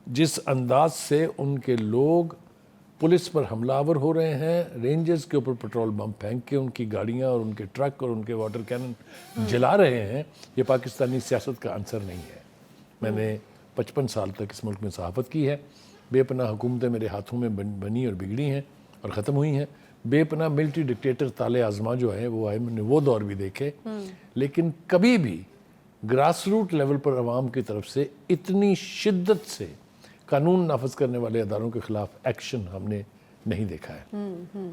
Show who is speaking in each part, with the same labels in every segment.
Speaker 1: جس انداز سے ان کے لوگ پولیس پر حملہ آور ہو رہے ہیں، رینجرز کے اوپر پیٹرول بم پھینک کے ان کی گاڑیاں اور ان کے ٹرک اور ان کے واٹر کینن جلا رہے ہیں، یہ پاکستانی سیاست کا عنصر نہیں ہے۔ میں نے 55 سال تک اس ملک میں صحافت کی ہے، بے پناہ حکومتیں میرے ہاتھوں میں بنی اور بگڑی ہیں اور ختم ہوئی ہیں، بے پناہ ملٹری ڈکٹیٹر تالے آزما جو ہیں وہ آئے، میں نے وہ دور بھی دیکھے، لیکن کبھی بھی گراس روٹ لیول پر عوام کی طرف سے اتنی شدت سے قانون نافذ کرنے والے اداروں کے خلاف ایکشن ہم نے نہیں دیکھا ہے۔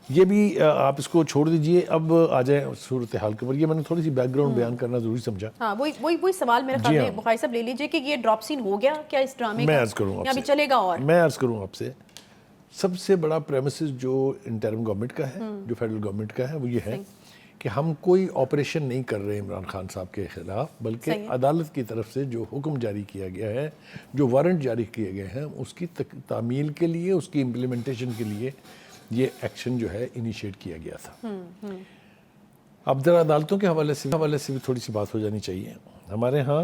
Speaker 1: یہ بھی آپ اس کو چھوڑ دیجئے، اب آ جائیں صورتحال کے اوپر۔ یہ میں نے تھوڑی سی بیک گراؤنڈ بیان کرنا ضروری سمجھا۔
Speaker 2: ہاں وہی سوال میرے خیال میں بخاری صاحب لے لیجئے کہ یہ ڈراپ سین ہو گیا کیا اس ڈرامے کا؟
Speaker 1: میں عرض کروں
Speaker 2: یا ابھی چلے گا؟ اور
Speaker 1: میں عرض کروں آپ سے، سب سے بڑا پریمیسز جو انٹرم گورنمنٹ کا ہے، جو فیڈرل گورنمنٹ کا ہے، وہ یہ ہے کہ ہم کوئی آپریشن نہیں کر رہے عمران خان صاحب کے خلاف، بلکہ عدالت کی طرف سے جو حکم جاری کیا گیا ہے، جو وارنٹ جاری کیے گئے ہیں، اس کی تعمیل کے لیے، اس کی امپلیمنٹیشن کے لیے یہ ایکشن جو ہے انیشیٹ کیا گیا تھا۔ اب ذرا عدالتوں کے حوالے سے بھی تھوڑی سی بات ہو جانی چاہیے۔ ہمارے ہاں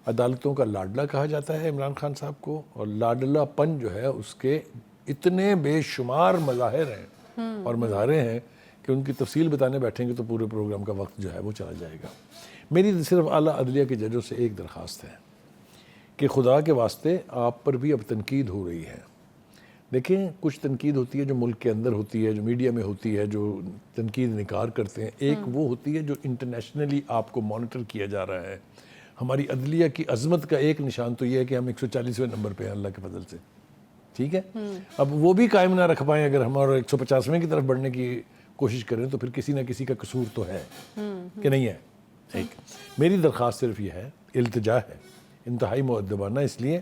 Speaker 1: عدالتوں کا لاڈلا کہا جاتا ہے عمران خان صاحب کو، اور لاڈلا پن جو ہے اس کے اتنے بے شمار مظاہر ہیں اور مظاہرے ہیں کہ ان کی تفصیل بتانے بیٹھیں گے تو پورے پروگرام کا وقت جو ہے وہ چلا جائے گا۔ میری صرف اعلیٰ عدلیہ کے ججوں سے ایک درخواست ہے کہ خدا کے واسطے آپ پر بھی اب تنقید ہو رہی ہے۔ دیکھیں، کچھ تنقید ہوتی ہے جو ملک کے اندر ہوتی ہے، جو میڈیا میں ہوتی ہے، جو تنقید نکار کرتے ہیں، ایک وہ ہوتی ہے جو انٹرنیشنلی آپ کو مانیٹر کیا جا رہا ہے۔ ہماری عدلیہ کی عظمت کا ایک نشان تو یہ ہے کہ ہم 140ویں نمبر پہ ہیں اللہ کے فضل سے، ٹھیک ہے؟ اب وہ بھی قائم نہ رکھ پائیں، اگر ہم اور 150ویں کی طرف بڑھنے کی کوشش کریں تو پھر کسی نہ کسی کا قصور تو ہے کہ نہیں ہے۔ ایک میری درخواست صرف یہ ہے، التجا ہے انتہائی مؤدبانہ، اس لیے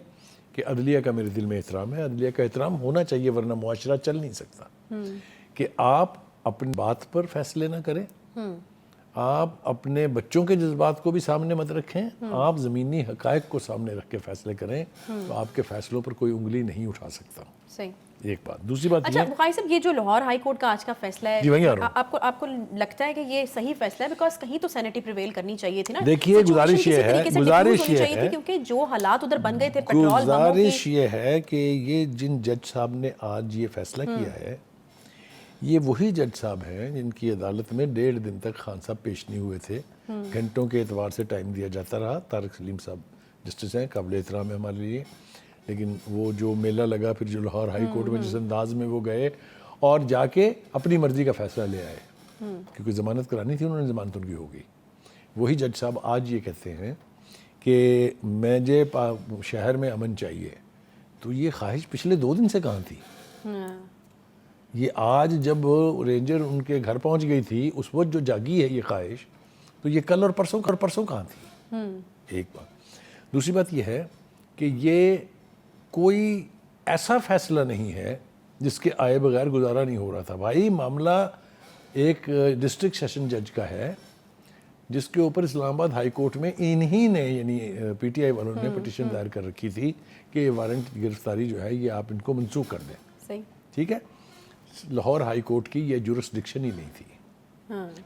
Speaker 1: کہ عدلیہ کا میرے دل میں احترام ہے، عدلیہ کا احترام ہونا چاہیے ورنہ معاشرہ چل نہیں سکتا، کہ آپ اپنی بات پر فیصلے نہ کریں، آپ اپنے بچوں کے جذبات کو بھی سامنے مت رکھیں، آپ زمینی حقائق کو سامنے رکھ کے فیصلے کریں، تو آپ کے فیصلوں پر کوئی انگلی نہیں اٹھا سکتا۔
Speaker 2: صحیح۔
Speaker 1: ایک بات، دوسری بات
Speaker 2: اچھا بخاری صاحب، یہ جو لاہور ہائی کورٹ کا آج کا فیصلہ ہے، آپ کو لگتا ہے کہ یہ صحیح فیصلہ ہے؟ بیکاز کہیں تو سینٹی پریویل کرنی چاہیے تھی نا۔
Speaker 1: دیکھیے، گزارش یہ ہے
Speaker 2: کیونکہ جو حالات ادھر بن گئے تھے پیٹرول بموں کی،
Speaker 1: گزارش یہ ہے کہ یہ جن جج صاحب نے آج یہ فیصلہ کیا ہے، یہ وہی جج صاحب ہیں جن کی عدالت میں 1.5 دن تک خان صاحب پیش نہیں ہوئے تھے، گھنٹوں کے اعتبار سے ٹائم دیا جاتا رہا۔ طارق سلیم صاحب جسٹس ہیں، قابل احترام ہے ہمارے لیے، لیکن وہ جو میلہ لگا پھر جو لاہور ہائی کورٹ میں جس انداز میں وہ گئے اور جا کے اپنی مرضی کا فیصلہ لے آئے، کیونکہ ضمانت کرانی تھی انہوں نے، ضمانت ان کی ہو گئی۔ وہی جج صاحب آج یہ کہتے ہیں کہ مجھے شہر میں امن چاہیے، تو یہ خواہش پچھلے 2 دن سے کہاں تھی؟ یہ آج جب رینجر ان کے گھر پہنچ گئی تھی اس وقت جو جاگی ہے یہ خواہش، تو یہ کل اور پرسوں کہاں تھی؟ ایک بات۔ دوسری بات یہ ہے کہ یہ کوئی ایسا فیصلہ نہیں ہے جس کے آئے بغیر گزارا نہیں ہو رہا تھا۔ بھائی، معاملہ ایک ڈسٹرکٹ سیشن جج کا ہے جس کے اوپر اسلام آباد ہائی کورٹ میں انہی نے، یعنی پی ٹی آئی والوں نے پٹیشن دائر کر رکھی تھی کہ یہ وارنٹ گرفتاری جو ہے یہ آپ ان کو منسوخ کر دیں۔
Speaker 2: صحیح،
Speaker 1: ٹھیک ہے؟ لاہور ہائی کورٹ کی یہ جورسڈکشن ہی نہیں تھی۔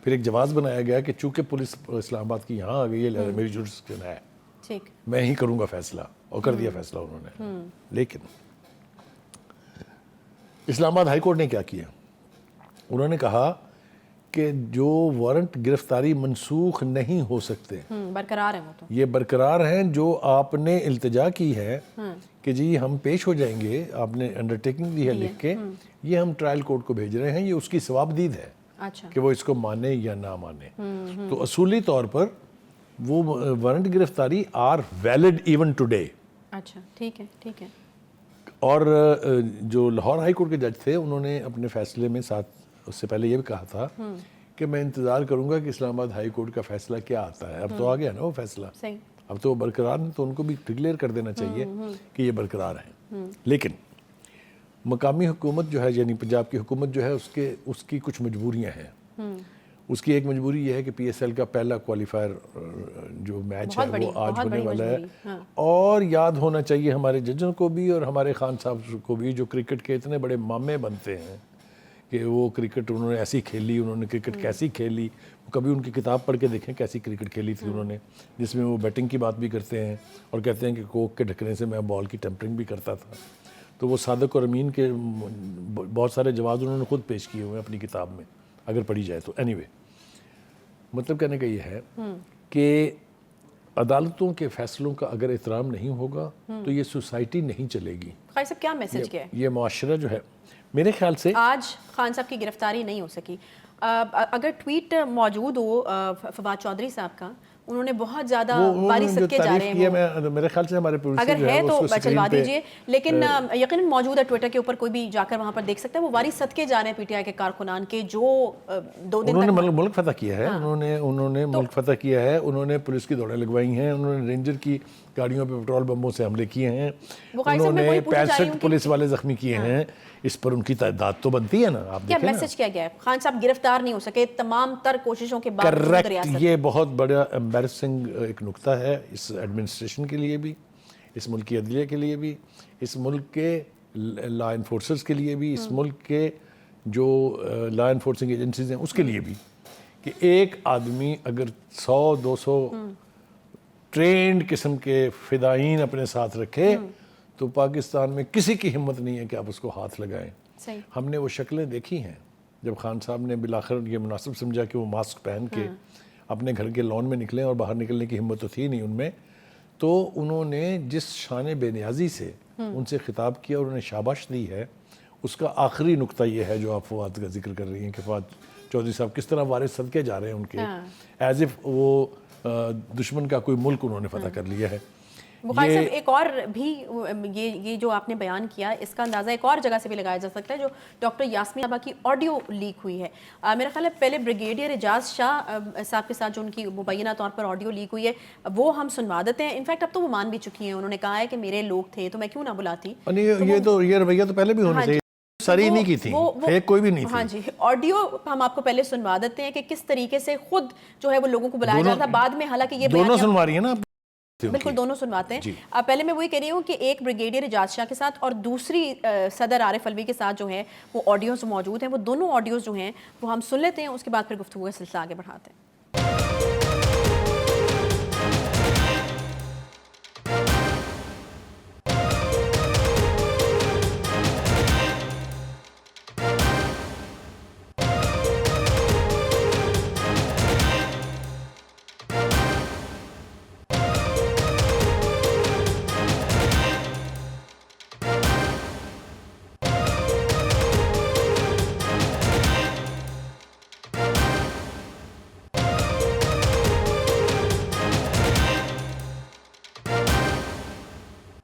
Speaker 1: پھر ایک جواز بنایا گیا کہ چونکہ پولیس اسلام آباد کی یہاں آ گئی ہے، میری جورسڈکشن ہے،
Speaker 2: ٹھیک،
Speaker 1: میں ہی کروں گا فیصلہ، اور کر دیا فیصلہ انہوں نے۔ لیکن اسلام آباد ہائی کورٹ نے کیا کیا؟ انہوں نے کہا کہ جو وارنٹ گرفتاری منسوخ نہیں ہو سکتے،
Speaker 2: برقرار ہیں، وہ تو
Speaker 1: یہ برقرار ہیں۔ جو آپ نے التجا کی ہے کہ جی ہم پیش ہو جائیں گے، آپ نے انڈرٹیکنگ دی ہے لکھ کے، یہ ہم ٹرائل کورٹ کو بھیج رہے ہیں، یہ اس کی ثوابدید ہے کہ وہ اس کو مانے یا نہ مانے۔ تو اصولی طور پر وہ وارنٹ گرفتاری آر ویلڈ ایون ٹوڈے۔
Speaker 2: اچھا، ٹھیک ہے، ٹھیک ہے۔
Speaker 1: اور جو لاہور ہائی کورٹ کے جج تھے انہوں نے اپنے فیصلے میں ساتھ اس سے پہلے یہ بھی کہا تھا کہ میں انتظار کروں گا کہ اسلام آباد ہائی کورٹ کا فیصلہ کیا آتا ہے۔ اب تو آ گیا نا وہ فیصلہ،
Speaker 2: صحیح،
Speaker 1: اب تو وہ برقرار ہیں، تو ان کو بھی ڈکلیئر کر دینا چاہیے کہ یہ برقرار ہیں۔ لیکن مقامی حکومت جو ہے، یعنی پنجاب کی حکومت جو ہے، اس کی کچھ مجبوریاں ہیں۔ اس کی ایک مجبوری یہ ہے کہ پی ایس ایل کا پہلا کوالیفائر جو میچ ہے وہ آج ہونے والا ہے، اور یاد ہونا چاہیے ہمارے ججوں کو بھی اور ہمارے خان صاحب کو بھی جو کرکٹ کے اتنے بڑے مامے بنتے ہیں کہ وہ کرکٹ انہوں نے ایسی کھیلی, انہوں نے کرکٹ کیسی کھیلی. کبھی ان کی کتاب پڑھ کے دیکھیں کیسی کرکٹ کھیلی تھی انہوں نے, جس میں وہ بیٹنگ کی بات بھی کرتے ہیں اور کہتے ہیں کہ کوک کے ڈھکنے سے میں بال کی ٹیمپرنگ بھی کرتا تھا. تو وہ صادق اور امین کے بہت سارے جواز انہوں نے خود پیش کیے ہوئے ہیں اپنی کتاب میں, اگر پڑھی جائے تو. اینی وے, مطلب کہنے کا یہ ہے کہ عدالتوں کے فیصلوں کا اگر احترام نہیں ہوگا تو یہ سوسائٹی نہیں چلے گی.
Speaker 2: خان صاحب کیا میسج کیا ہے؟
Speaker 1: یہ معاشرہ جو ہے میرے خیال سے
Speaker 2: آج خان صاحب کی گرفتاری نہیں ہو سکی. اگر ٹویٹ موجود ہو فواد چودھری صاحب کا, انہوں نے بہت زیادہ باری صدقے جا رہے ہیں,
Speaker 1: میرے خیال سے ہمارے پروڈیوسر
Speaker 2: اگر ہے تو چلوا دیجئے, لیکن یقیناً موجود ہے ٹویٹر کے اوپر, کوئی بھی جا کر وہاں پر دیکھ سکتا ہے. وہ واری صدقے جا رہے ہیں پی ٹی آئی کے کارکنان کے جو 2 دن
Speaker 1: انہوں نے ملک فتح کیا ہے, انہوں نے ملک فتح کیا ہے, انہوں نے پولیس کی دوڑیں لگوائی ہیں, انہوں نے رینجر کی گاڑیوں پہ پٹرول بمبوں سے حملے کیے ہیں, انہوں نے 65 پولیس والے زخمی کیے ہیں. اس پر ان کی تعداد تو بنتی ہے نا. آپ
Speaker 2: کیا میسج کیا گیا ہے؟ خان صاحب گرفتار نہیں ہو سکے تمام تر کوششوں کے بعد.
Speaker 1: کریکٹ, یہ بہت بڑا ایمبیرسنگ ایک نقطہ ہے اس ایڈمنسٹریشن کے لیے بھی, اس ملک کی عدلیہ کے لیے بھی, اس ملک کے لا انفورسرز کے لیے بھی, اس ملک کے جو لا انفورسنگ ایجنسیز ہیں اس کے لیے بھی, کہ ایک آدمی اگر 100-200 ٹرینڈ قسم کے فدائین اپنے ساتھ رکھے تو پاکستان میں کسی کی ہمت نہیں ہے کہ آپ اس کو ہاتھ لگائیں. ہم نے وہ شکلیں دیکھی ہیں جب خان صاحب نے بالآخر یہ مناسب سمجھا کہ وہ ماسک پہن کے اپنے گھر کے لان میں نکلیں, اور باہر نکلنے کی ہمت تو تھی نہیں ان میں, تو انہوں نے جس شان بے نیازی سے ان سے خطاب کیا اور انہیں شاباش دی ہے, اس کا آخری نقطہ یہ ہے جو آپ فواد کا ذکر کر رہی ہیں کہ فواد چودھری صاحب کس طرح وارث صدقے جا رہے ہیں ان کے, ایز اف وہ دشمن کا کوئی ملک انہوں نے فتح کر لیا ہے.
Speaker 2: بخاری صاحب ایک اور بھی یہ جو آپ نے بیان کیا, اس کا اندازہ ایک اور جگہ سے بھی لگایا جا سکتا ہے, جو ڈاکٹر یاسمین صاحبہ کی آڈیو لیک ہوئی ہے. میرا خیال ہے پہلے بریگیڈیئر اعجاز شاہ صاحب کے ساتھ جو ان کی مبینہ طور پر آڈیو لیک ہوئی ہے وہ ہم سنوا دیتے ہیں. انفیکٹ اب تو وہ مان بھی چکی ہیں, انہوں نے کہا ہے کہ میرے لوگ تھے تو میں کیوں نہ بلاتی.
Speaker 1: یہ رویہ تو پہلے بھی ہونا چاہیے, ساری نہیں کی تھی, فیک کوئی بھی نہیں تھی.
Speaker 2: ہاں جی, آڈیو ہم آپ کو پہلے سنوا دیتے ہیں کہ کس طریقے سے خود جو ہے وہ لوگوں کو بلایا جاتا. بعد میں حالانکہ یہ
Speaker 1: دونوں سنوا رہی ہیں نا,
Speaker 2: بالکل دونوں سنواتے ہیں. پہلے میں وہی کہہ رہی ہوں کہ ایک بریگیڈیئر اعجاز شاہ کے ساتھ اور دوسری صدر عارف علوی کے ساتھ جو ہے وہ آڈیوز موجود ہیں, وہ دونوں آڈیوز جو ہیں وہ ہم سن لیتے ہیں, اس کے بعد پھر گفتگو کا سلسلہ آگے بڑھاتے ہیں.